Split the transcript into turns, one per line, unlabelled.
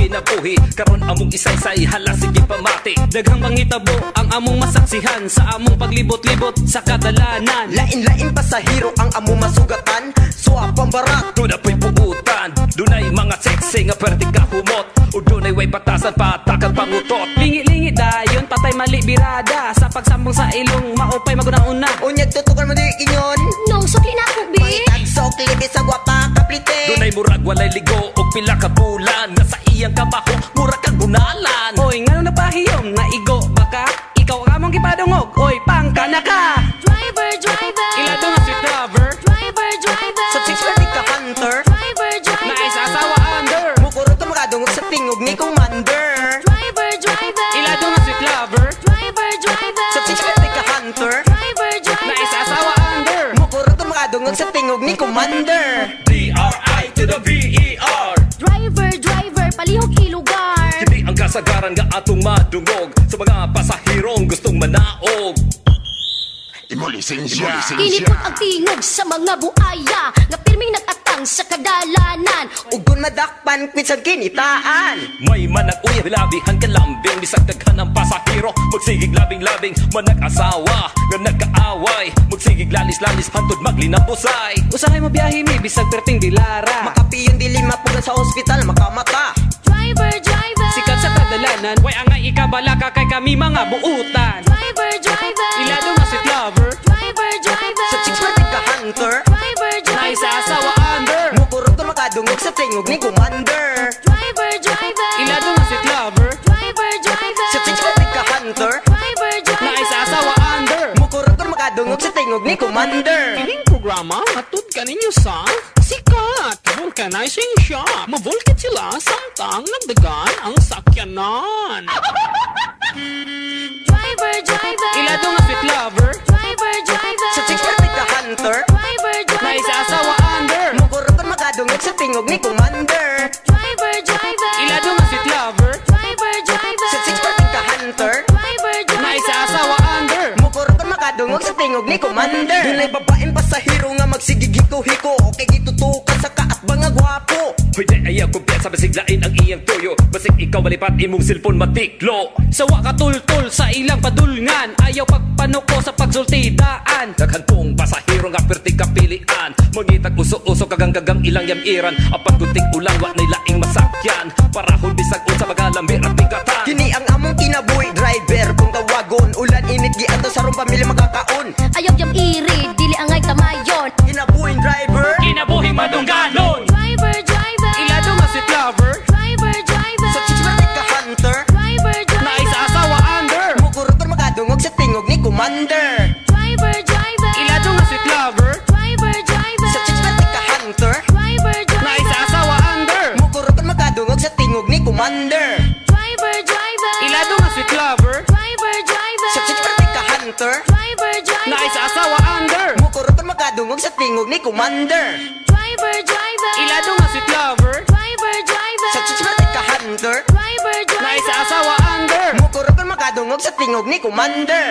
kinabuhi. Karon among isaysay hala sige pamati. Daghang pangitabo ang among masaksihan sa among paglibot-libot sa kadalanan.
Lain-lain pasahero ang among masugatan. Suapang barat
Doon apoy puutan, dunay mga sexy nga perti kahumot. O dunay way batasan patakang pangutot. Lingi-lingi dayon, patay mali birada. Sa pagsambong sa ilong, maupay magunang-una.
unyag tutukan mo di inyon.
No, sukli na ako, be.
Mangitag sok libi sa gwapa kaplite.
Dunay murag walay ligo o pila ka bulan. Nga sa iyang kabaho, murag kang bunalan. Oy, ngano napahiyom, naigo baka? Ikaw ang among gipadungog, oy, pangka na ka.
Driver, driver.
Ilado nga sweet lover,
Driver, driver.
Sa chicks pwede ka hunter.
Driver, driver.
naay sa asawa under.
Mukuro ka makadungog sa tingog ni commander.
Driver, driver.
Ilado nga sweet lover,
Driver, driver.
Sa chicks pwede ka hunter.
Driver, driver.
naay sa asawa under.
Mukuro ka makadungog sa tingog ni commander.
D-R-I to the V-E-R.
Driver, driver. Palihog kilugar.
Hindi ang kasagaran nga atong madungog sa mga pasahirong gustong manaog.
Kinipot ang tingog sa mga buaya nga pirming natatang sa kadalanan.
Ugon madakpan kwitsang kinitaan.
May manag-uyab labihan kalambing bisag daghan ng pasahiro. Magsigig labing-labing manag-asawa nga nagkaaway. Magsigig lalis-lalis hantod maglinabusay. Usahay mo biyahe mi bisag perting dilara.
Makapiyon dili mapugan sa ospital makamata.
Driver, driver.
Sikat sa kadalanan, way angay ikabala ka kay kami mga buutan.
Driver, driver.
Ilado nga sweet lover,
Driver, driver.
Sa chicks pwede ka hunter.
Driver,
naay
driver.
sa asawa under.
Mukuro ka makadungog sa tingog ni commander.
Driver, driver.
Ilado nga sweet lover,
Driver, driver.
Sa chicks pwede ka hunter.
Driver, driver.
naay sa asawa under.
Mukuro ka makadungog sa tingog ni commander.
Kining programa matut kaninyo sa Sikat Vulcanizing Shop. Mavulkit sila samtang nagdagan ang sakyanan.
Driver, driver.
Ilado nga sweet lover,
Driver, driver.
Sa chicks pwede ka hunter.
Driver, driver.
naay sa asawa under.
Mukuro ka makadungog sa tingog ni commander.
Driver, driver.
Ilado nga sweet lover,
Driver, driver.
Sa chicks pwede ka hunter.
Driver, driver.
naay sa asawa under.
Mukuro ka makadungog sa tingog ni commander. Dunay babaeng pasahero nga magsigig hiko-hiko. Okay gitutukan sa kaatbang nga gwapo.
Pwede ayaw kumpiyansa basiglain ang iyang tuyo. Basig ikaw malipat imong silpon matiklo. Sawa ka tultul sa ilang padulngan. Ayaw pagpanuko sa pagsultidaan. Daghan pong pasahiro nga perti kapilian. Mangitag uso-uso kagang-kagang ilang yamiran. Apat kunting ulang wa na'y laing masakyan. Parahon bisag unsa magalambir at bigatan.
Kini ang among kinabuhi driver kung tawagon. Ulan init gianto sa rong pamilya makakaon.
Ayaw yang iri, dili angay tamayon.
Kinabuhi driver.
Kinabuhing madungganon.
Driver, driver.
Ilado nga sweet lover,
Driver, driver.
Sa chicks pwede ka hunter.
Driver, driver.
naay sa asawa under.
Mukuro ka makadungog sa tingog ni commander.
Driver, driver.
Ilado nga sweet lover,
Driver, driver.
Sa chicks pwede ka hunter.
Driver, driver.
naay sa asawa under.
Mukuro ka makadungog sa tingog ni commander.
Driver, driver.
Ilado nga sweet lover,
Driver, driver.
Sa chicks pwede ka hunter.
Driver, driver.
naay sa asawa under.
Mukuro ka makadungog sa tingog ni commander.
Driver, driver.
Ilado nga sweet lover,
Driver, driver.
Sa chicks pwede ka hunter.
Driver, driver.
naay sa asawa under.
Mukuro ka makadungog sa tingog ni commander.